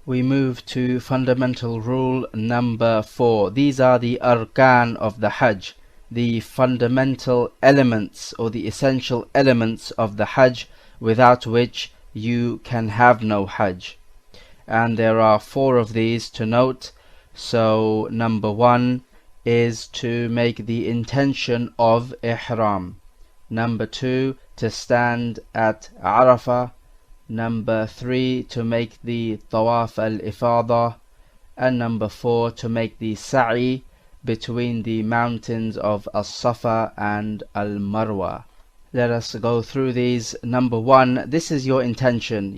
We move to fundamental rule number 4. These are the arkan of the Hajj, the fundamental elements or the essential elements of the Hajj without which you can have no Hajj. And there are 4 of these to note. So number 1 is to make the intention of ihram. Number 2, to stand at Arafah. Number 3, to make the tawaf al-ifada. And number 4, to make the sa'i between the mountains of As-Safa and Al-Marwa. Let us go through these. Number 1, this is your intention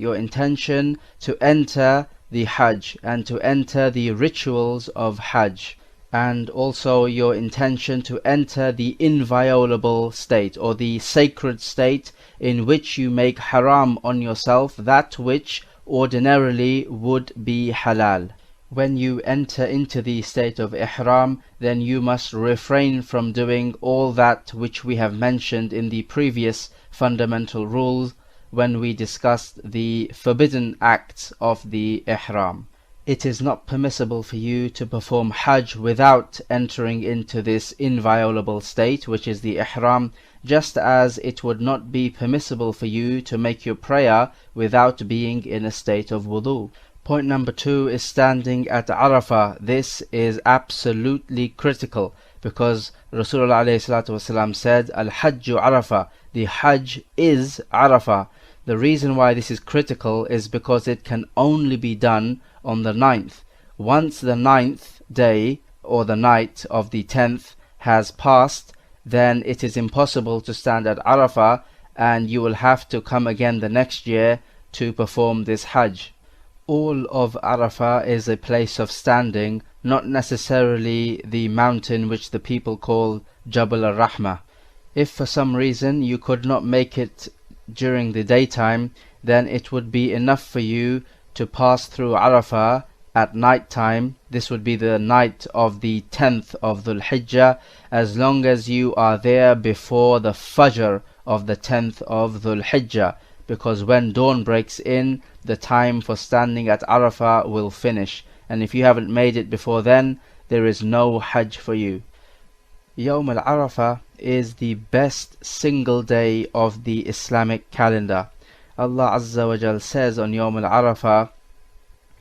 to enter the Hajj and to enter the rituals of Hajj, and also your intention to enter the inviolable state or the sacred state in which you make haram on yourself that which ordinarily would be halal. When you enter into the state of ihram, then you must refrain from doing all that which we have mentioned in the previous fundamental rules when we discussed the forbidden acts of the ihram. It is not permissible for you to perform Hajj without entering into this inviolable state, which is the ihram, just as it would not be permissible for you to make your prayer without being in a state of wudu. Point number 2 is standing at Arafah. This is absolutely critical because Rasulullah ﷺ said, Al-Hajju Arafah, the Hajj is Arafah. The reason why this is critical is because it can only be done on the 9th. Once the 9th day or the night of the 10th has passed, then it is impossible to stand at Arafah, and you will have to come again the next year to perform this Hajj. All of Arafah is a place of standing, not necessarily the mountain which the people call Jabal al-Rahmah. If for some reason you could not make it during the daytime, then it would be enough for you to pass through Arafah at night time. This would be the night of the 10th of Dhul Hijjah, as long as you are there before the Fajr of the 10th of Dhul Hijjah, because when dawn breaks in, the time for standing at Arafah will finish, and if you haven't made it before then, there is no Hajj for you. Yawm al-Arafah is the best single day of the Islamic calendar. Allah Azza wa Jal says on Yawm al-Arafah,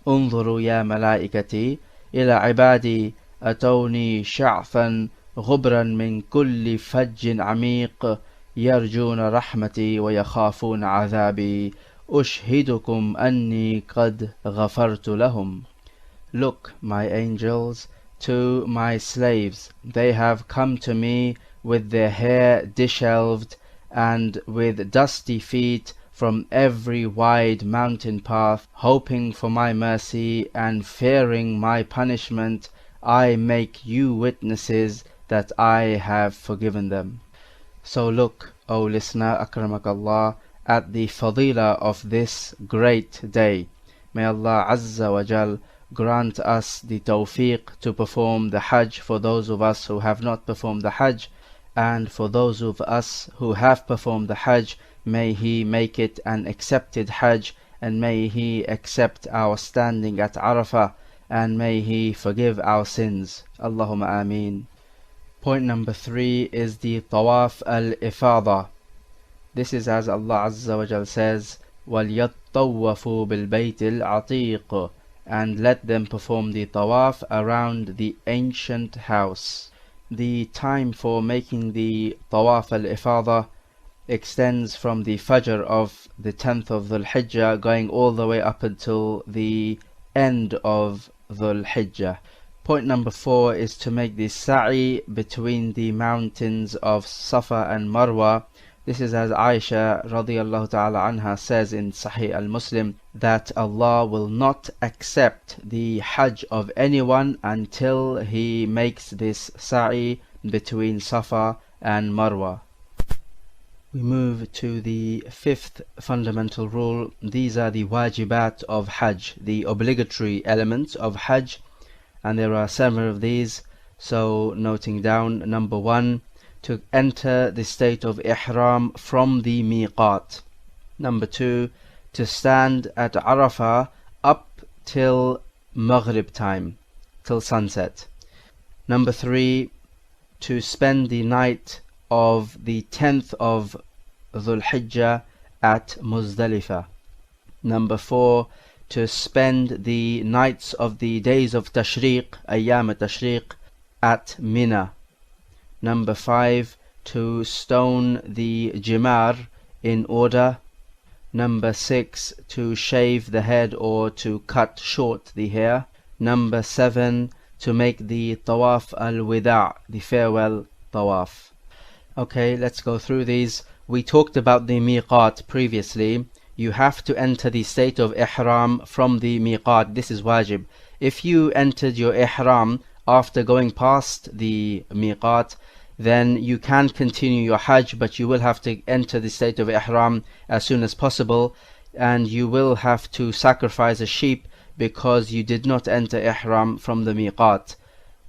انظروا يا ملائكتي إلى عبادي أتوني شعثا غبرا من كل فج عميق يرجون رحمتي ويخافون عذابي أشهدكم أني قد غفرت لهم. Look, my angels, to my slaves. They have come to me with their hair disheveled and with dusty feet from every wide mountain path, hoping for my mercy and fearing my punishment. I make you witnesses that I have forgiven them. So look, O listener, akramakallah, at the fadila of this great day. May Allah Azza wa Jal grant us the tawfiq to perform the Hajj for those of us who have not performed the Hajj, and for those of us who have performed the Hajj, may He make it an accepted Hajj, and may He accept our standing at Arafah, and may He forgive our sins. Allahumma ameen. Point number 3 is the Tawaf al-Ifada. This is as Allah Azza wa Jal says, وَلْيَطَّوَّفُوا بِالْبَيْتِ الْعَتِيقِ, and let them perform the Tawaf around the ancient house. The time for making the Tawaf al-Ifada extends from the Fajr of the 10th of Dhul Hijjah going all the way up until the end of Dhul Hijjah. Point number 4 is to make the sa'i between the mountains of Safa and Marwa. This is as Aisha radiyallahu ta'ala anha says in Sahih al-Muslim, that Allah will not accept the Hajj of anyone until he makes this sa'i between Safa and Marwa. We move to the 5th fundamental rule. These are the wajibat of Hajj, the obligatory elements of Hajj, and there are several of these. So noting down, number 1, to enter the state of ihram from the miqat. Number 2, to stand at Arafah up till Maghrib time, till sunset. Number 3, to spend the night of the 10th of Dhul Hijjah at Muzdalifah. Number 4, to spend the nights of the days of Tashriq, Ayyam Tashriq, at Mina. Number 5, to stone the Jimar in order. Number 6, to shave the head or to cut short the hair. Number 7, to make the Tawaf al-Wida', the farewell Tawaf. Okay, let's go through these. We talked about the miqat previously. You have to enter the state of ihram from the miqat. This is wajib. If you entered your ihram after going past the miqat, then you can continue your hajj, but you will have to enter the state of ihram as soon as possible, and you will have to sacrifice a sheep because you did not enter ihram from the miqat,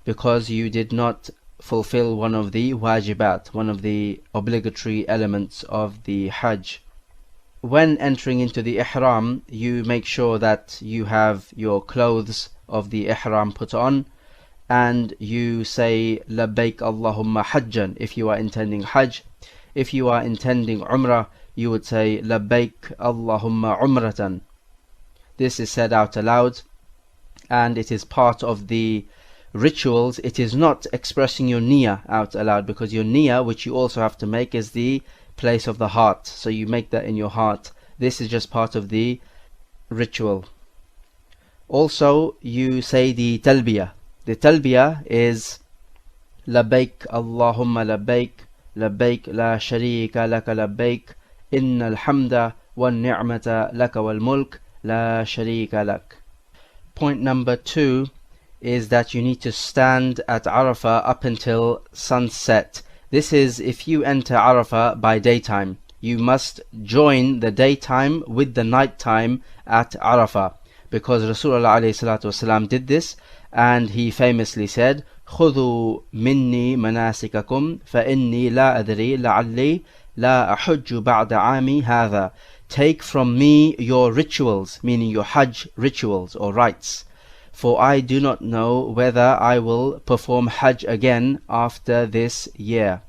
because you did not fulfill one of the wajibat, one of the obligatory elements of the hajj. When entering into the ihram, you make sure that you have your clothes of the ihram put on, and you say labbaik Allahumma hajjan if you are intending hajj. If you are intending umrah, you would say labbaik Allahumma umratan. This is said out aloud, and it is part of the rituals. It is not expressing your niyyah out aloud, because your niyyah, which you also have to make, is the place of the heart, so you make that in your heart. This is just part of the ritual. Also, you say the talbiyah. The talbiyah is labbaik Allahumma labbaik, labbaik la sharika laka labbaik, innal hamda wan ni'mata laka wal mulk la sharika lak. Point number 2 is that you need to stand at Arafah up until sunset. This is if you enter Arafah by daytime. You must join the daytime with the nighttime at Arafah, because Rasulullah ﷺ did this, and he famously said, خُذُوا مِنِّي مَنَاسِكَكُمْ فَإِنِّي لَا أَدْرِي لَعَلِّي لَا أَحُجُّ بَعْدَ عَامِي هَذَا. Take from me your rituals, meaning your hajj rituals or rites, for I do not know whether I will perform hajj again after this year.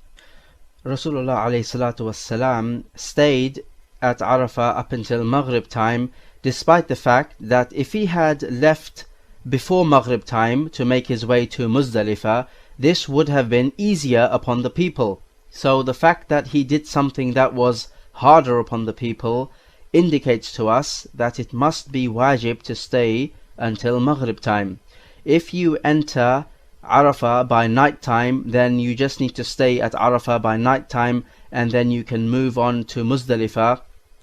Rasulullah ﷺ stayed at Arafah up until Maghrib time, despite the fact that if he had left before Maghrib time to make his way to Muzdalifah, this would have been easier upon the people. So the fact that he did something that was harder upon the people indicates to us that it must be wajib to stay until Maghrib time. If you enter Arafah by night time, then you just need to stay at Arafah by night time, and then you can move on to Muzdalifah.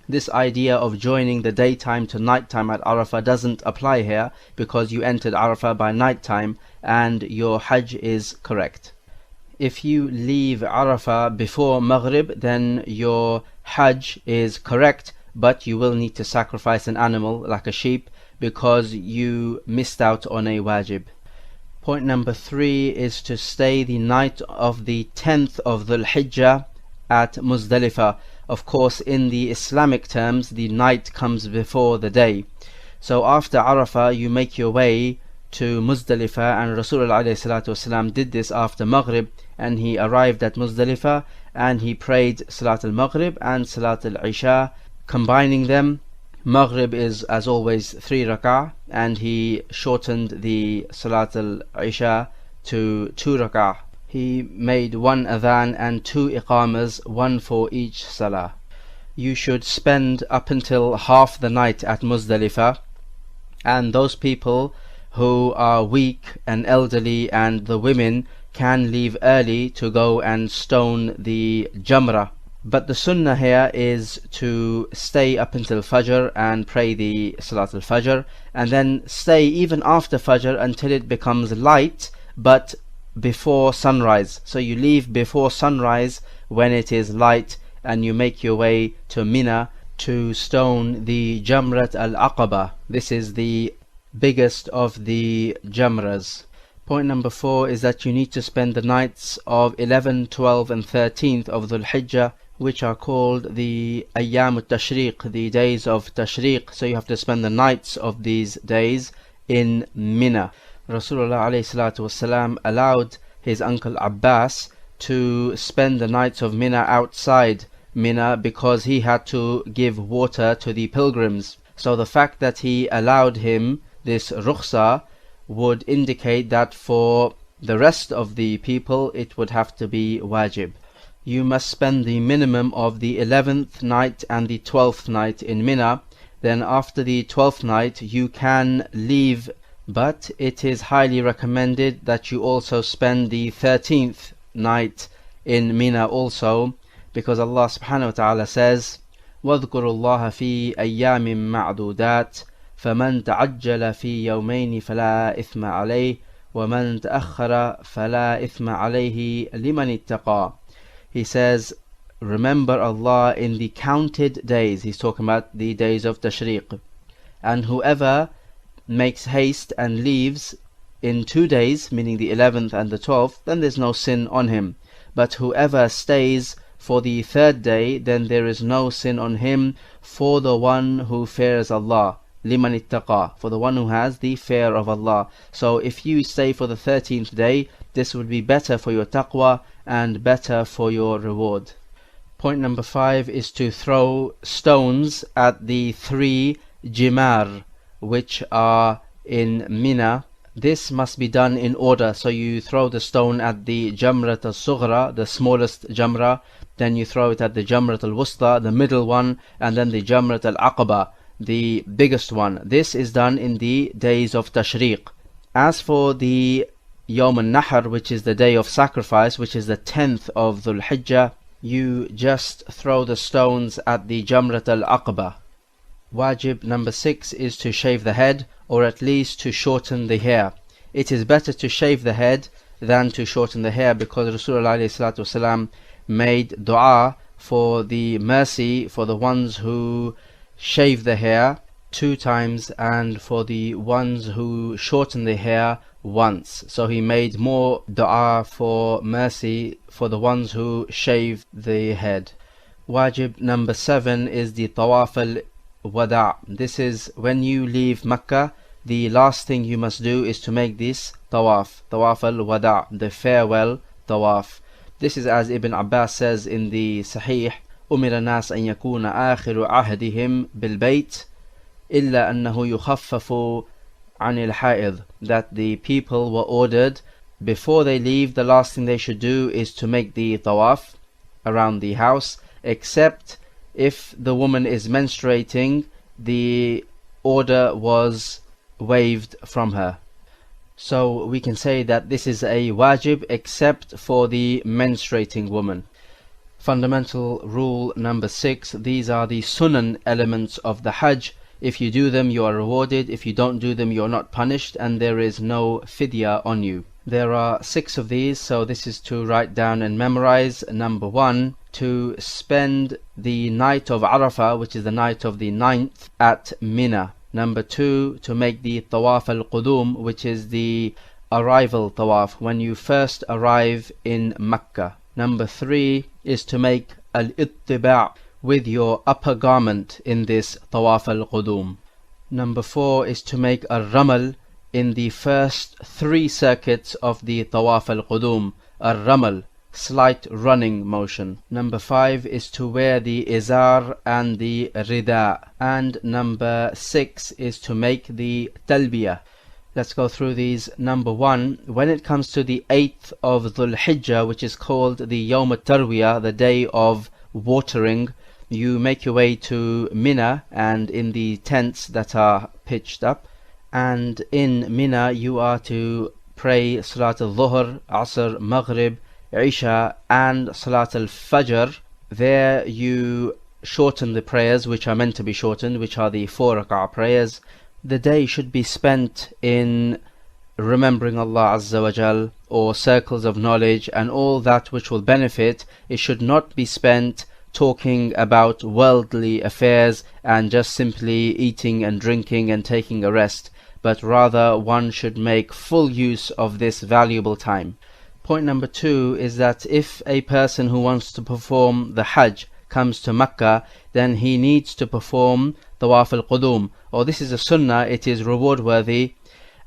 This idea of joining the daytime to nighttime at Arafah doesn't apply here, because you entered Arafah by night time and your hajj is correct. If you leave Arafah before Maghrib, then your hajj is correct, but you will need to sacrifice an animal like a sheep, because you missed out on a wajib. Point number 3 is to stay the night of the 10th of Dhul Hijjah at Muzdalifah. Of course, in the Islamic terms, the night comes before the day. So after Arafah, you make your way to Muzdalifah, and Rasulullah ﷺ did this after Maghrib, and he arrived at Muzdalifah and he prayed Salat al-Maghrib and Salat al-Isha, combining them. Maghrib is, as always, 3 rak'ah, and he shortened the Salat al-Isha to 2 rak'ah. He made 1 adhan and 2 iqamas, 1 for each salah. You should spend up until half the night at Muzdalifah, and those people who are weak and elderly and the women can leave early to go and stone the Jamrah. But the sunnah here is to stay up until Fajr and pray the Salat al-Fajr, and then stay even after Fajr until it becomes light, but before sunrise. So you leave before sunrise when it is light, and you make your way to Mina to stone the Jamrat al-Aqaba. This is the biggest of the Jamras. Point number 4 is that you need to spend the nights of 11, 12 and 13th of Dhul Hijjah which are called the Ayyam al-Tashriq, the days of Tashriq. So you have to spend the nights of these days in Mina. Rasulullah ﷺ allowed his uncle Abbas to spend the nights of Mina outside Mina because he had to give water to the pilgrims. So the fact that he allowed him this rukhsa would indicate that for the rest of the people it would have to be wajib. You must spend the minimum of the 11th night and the 12th night in Mina. Then after the 12th night you can leave, but it is highly recommended that you also spend the 13th night in Mina also, because Allah subhanahu wa ta'ala says, وَاذْكُرُوا اللَّهَ فِي أَيَّامٍ مَعْدُودَاتٍ فَمَنْ تَعَجَّلَ فِي يَوْمَيْنِ فَلَا إِثْمَ عَلَيْهِ وَمَنْ تَأَخَّرَ فَلَا إِثْمَ عَلَيْهِ لِمَنِ اتَّقَى. He says, remember Allah in the counted days. He's talking about the days of Tashriq. And whoever makes haste and leaves in 2 days, meaning the 11th and the 12th, then there's no sin on him. But whoever stays for the 3rd day, then there is no sin on him, for the one who fears Allah. Liman ittaqa, for the one who has the fear of Allah. So if you stay for the 13th day, this would be better for your taqwa and better for your reward. Point number 5 is to throw stones at the 3 jimar which are in Mina. This must be done in order. So you throw the stone at the Jamrat al-Sughra, the smallest Jamra, then you throw it at the Jamrat al-Wusta, the middle one, and then the Jamrat al-Aqaba, the biggest one. This is done in the days of Tashriq. As for the Yawm al-Nahr, which is the day of sacrifice, which is the 10th of Dhul Hijjah, you just throw the stones at the Jamrat al-Aqaba. Wajib number 6 is to shave the head, or at least to shorten the hair. It is better to shave the head than to shorten the hair, because Rasulullah ﷺ made dua for the mercy for the ones who shave the hair 2 times and for the ones who shorten the hair once. So he made more dua for mercy for the ones who shave the head. Wajib number 7 is the tawaf al-wada'. This is when you leave Mecca, the last thing you must do is to make this tawaf al-wada', the farewell tawaf. This is as Ibn Abbas says in the Sahih, أمر الناس أن يكون آخر عهدهم بالبيت إلا أنه يخفف عن الحائض, that the people were ordered before they leave, the last thing they should do is to make the tawaf around the house, except if the woman is menstruating, the order was waived from her. So we can say that this is a wajib except for the menstruating woman. Fundamental rule number 6, these are the sunan elements of the Hajj. If you do them, you are rewarded. If you don't do them, you are not punished, and there is no fidya on you. There are 6 of these, so this is to write down and memorize. Number 1, to spend the night of Arafah, which is the night of the 9th, at Mina. Number 2, to make the tawaf al-qudum, which is the arrival tawaf, when you first arrive in Mecca. Number 3 is to make al-ittiba' with your upper garment in this tawaf al-qudum. Number 4 is to make al-ramal in the first 3 circuits of the tawaf al-qudum. Al-ramal, slight running motion. Number 5 is to wear the izar and the rida. And number 6 is to make the talbiyah. Let's go through these. Number 1, when it comes to the 8th of Dhul Hijjah, which is called the Yawm al-Tarwiyah, the day of watering, you make your way to Mina and in the tents that are pitched up. And in Mina you are to pray Salat al-Dhuhr, Asr, Maghrib, Isha and Salat al-Fajr. There you shorten the prayers which are meant to be shortened, which are the 4 rak'ah prayers. The day should be spent in remembering Allah Azza wa Jal, or circles of knowledge and all that which will benefit. It should not be spent talking about worldly affairs and just simply eating and drinking and taking a rest, but rather one should make full use of this valuable time. Point number 2 is that if a person who wants to perform the Hajj comes to Mecca, then he needs to perform Tawaf al-Qudum. Or this is a sunnah, it is reward worthy,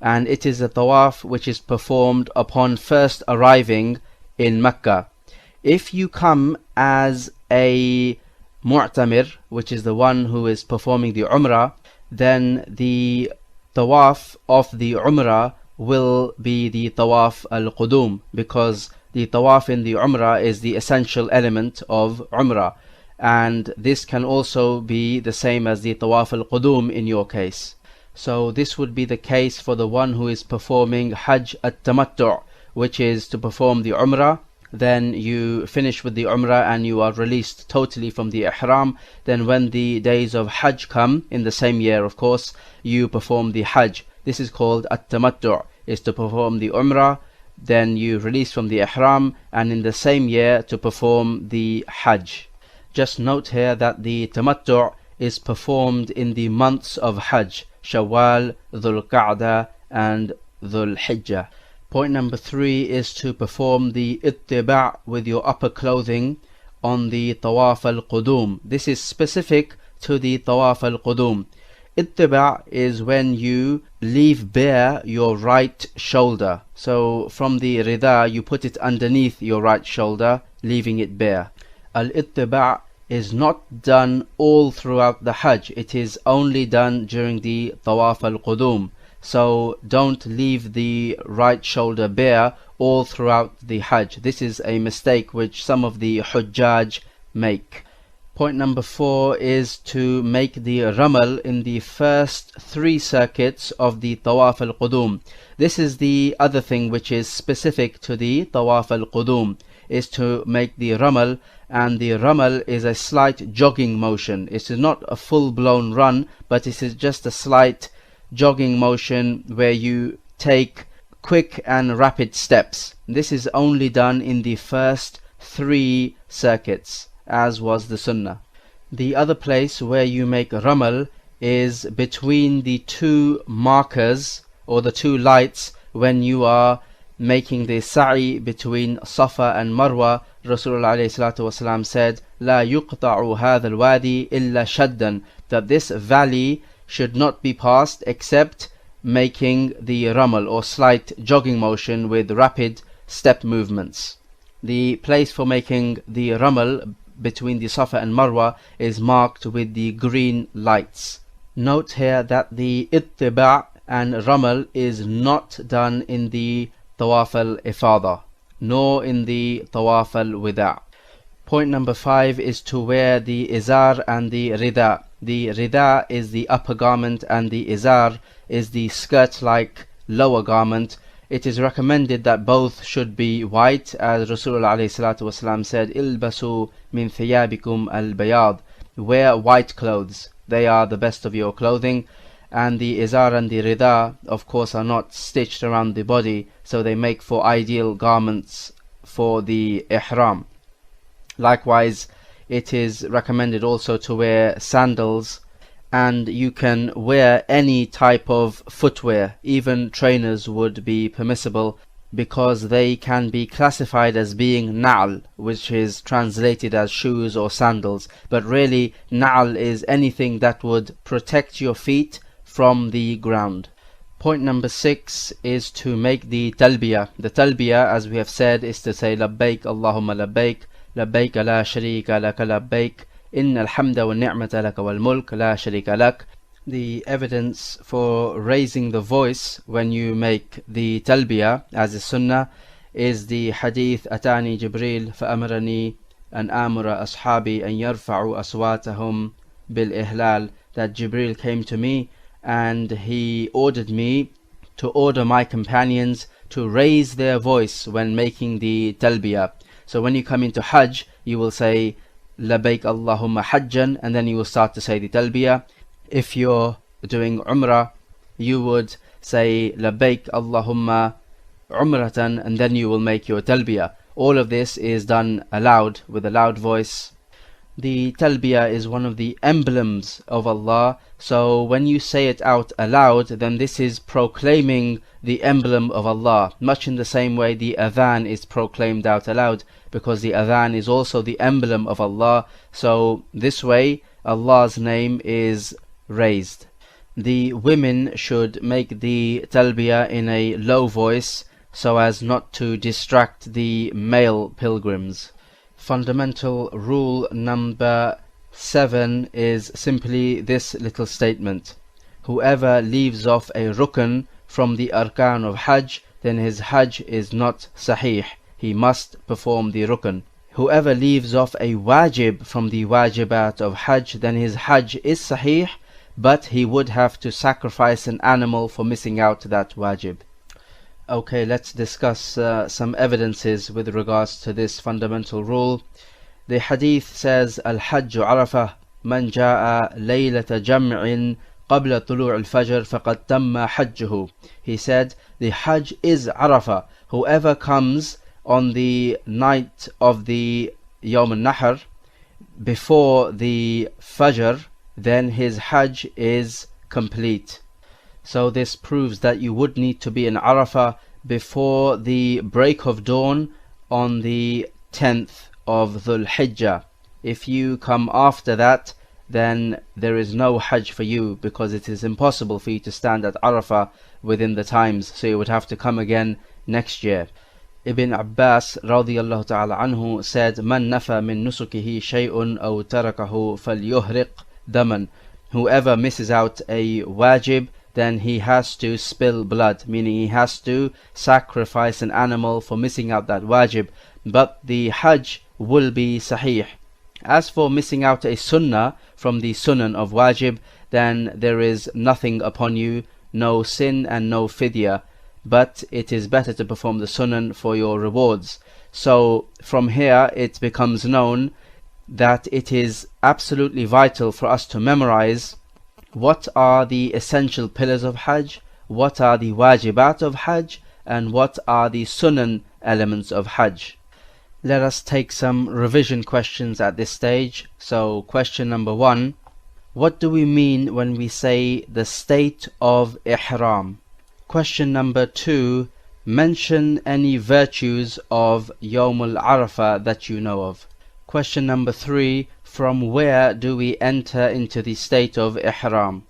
and it is a tawaf which is performed upon first arriving in Mecca. If you come as a mu'tamir, which is the one who is performing the Umrah, then the tawaf of the Umrah will be the Tawaf al-Qudum, because the Tawaf in the Umrah is the essential element of Umrah, and this can also be the same as the Tawaf al-Qudum in your case. So this would be the case for the one who is performing Hajj at-Tamattu', which is to perform the Umrah. Then you finish with the Umrah and you are released totally from the Ihram. Then when the days of Hajj come, in the same year of course, you perform the Hajj. This is called at-Tamattu', is to perform the Umrah, then you release from the Ihram, and in the same year to perform the Hajj. Just note here that the Tamattu' is performed in the months of Hajj, Shawwal, Dhul Qa'dah and Dhul Hijjah. Point number 3 is to perform the ittiba' with your upper clothing on the Tawaf al-Qudum. This is specific to the Tawaf al-Qudum. Ittiba' is when you leave bare your right shoulder. So from the rida you put it underneath your right shoulder, leaving it bare. Al-ittiba' is not done all throughout the Hajj. It is only done during the Tawaf al-Qudum. So don't leave the right shoulder bare all throughout the Hajj. This is a mistake which some of the Hujjaj make. Point number 4 is to make the ramal in the first 3 circuits of the Tawaf al-Qudum. This is the other thing which is specific to the Tawaf al-Qudum, is to make the ramal, and the ramal is a slight jogging motion. It is not a full-blown run, but it is just a slight jogging motion where you take quick and rapid steps. This is only done in the first 3 circuits, as was the sunnah. The other place where you make ramal is between the 2 markers or the 2 lights when you are making the sa'i between Safa and Marwa. Rasulullah ﷺ said, "La yuqta'u hadha al-wadi illa shaddan," that this valley should not be passed except making the ramal or slight jogging motion with rapid step movements. The place for making the ramal between the Safa and Marwa is marked with the green lights. Note here that the ittiba' and ramal is not done in the Tawaf al-Ifada, nor in the Tawaf al-Wida'. Point number 5 is to wear the izar and the rida. The rida is the upper garment and the izar is the skirt-like lower garment. It is recommended that both should be white, as Rasulullah ﷺ said, "Ilbasu min thiyabikum al-bayad," wear white clothes, they are the best of your clothing. And the izar and the rida of course are not stitched around the body, so they make for ideal garments for the ihram. Likewise, it is recommended also to wear sandals, and you can wear any type of footwear. Even trainers would be permissible, because they can be classified as being na'al, which is translated as shoes or sandals, but really na'al is anything that would protect your feet from the ground. Point number 6 is to make the talbiyah. The talbiyah, as we have said, is to say labbaik Allahumma labbaik, labbaik la sharika laka labbaik, inna alhamda wa ni'mata laka wal mulk la sharika lak. The evidence for raising the voice when you make the talbiyah as a sunnah is the hadith atani Jibril fa'amarani an amura ashabi an yarfa'u aswatahum bil ihlal, that Jibril came to me and he ordered me to order my companions to raise their voice when making the talbiyah. So when you come into Hajj, you will say labbaik Allahumma hajjan, and then you will start to say the talbiyah. If you're doing Umrah, you would say labbaik Allahumma umratan, and then you will make your talbiyah. All of this is done aloud with a loud voice. The talbiyah is one of the emblems of Allah, so when you say it out aloud, then this is proclaiming the emblem of Allah, much in the same way the adhan is proclaimed out aloud, because the adhan is also the emblem of Allah, so this way Allah's name is raised. The women should make the talbiyah in a low voice so as not to distract the male pilgrims. Fundamental rule number 7 is simply this little statement: whoever leaves off a rukn from the arkan of Hajj, then his Hajj is not sahih. He must perform the rukn. Whoever leaves off a wajib from the wajibat of Hajj, then his Hajj is sahih, but he would have to sacrifice an animal for missing out that wajib. Okay, let's discuss some evidences with regards to this fundamental rule. The hadith says, Al-Hajju Arafah, man ja'a laylata jam'in qabla tulu' al-fajr faqad tamma hajjuhu. He said, the Hajj is Arafah. Whoever comes on the night of the Yawm al-Nahr before the Fajr, then his Hajj is complete. So this proves that you would need to be in Arafah before the break of dawn on the 10th of Dhul Hijjah. If you come after that, then there is no Hajj for you, because it is impossible for you to stand at Arafah within the times, so you would have to come again next year. Ibn Abbas radiyallahu ta'ala anhu said, Man nafa min nusukihi shay'un aw tarakahu falyuhriq daman. Whoever misses out a wajib, then he has to spill blood, meaning he has to sacrifice an animal for missing out that wajib, but the Hajj will be sahih. As for missing out a sunnah from the sunan of wajib, then there is nothing upon you, no sin and no fidya, but it is better to perform the sunan for your rewards. So from here it becomes known that it is absolutely vital for us to memorize what are the essential pillars of Hajj, what are the wajibat of Hajj, and what are the sunan elements of Hajj. Let us take some revision questions at this stage. So question number 1, what do we mean when we say the state of ihram? Question number 2, mention any virtues of Yawm al-Arafah that you know of. Question number 3, from where do we enter into the state of ihram?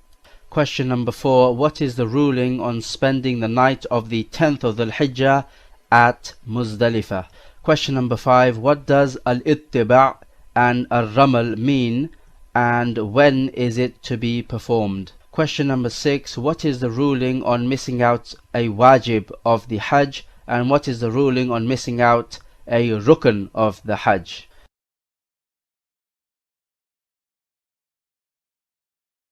Question number 4, what is the ruling on spending the night of the 10th of Dhul Hijjah at Muzdalifah? Question number 5, what does al-ittiba' and al-ramal mean, and when is it to be performed? Question number 6, what is the ruling on missing out a wajib of the Hajj, and what is the ruling on missing out a rukn of the Hajj?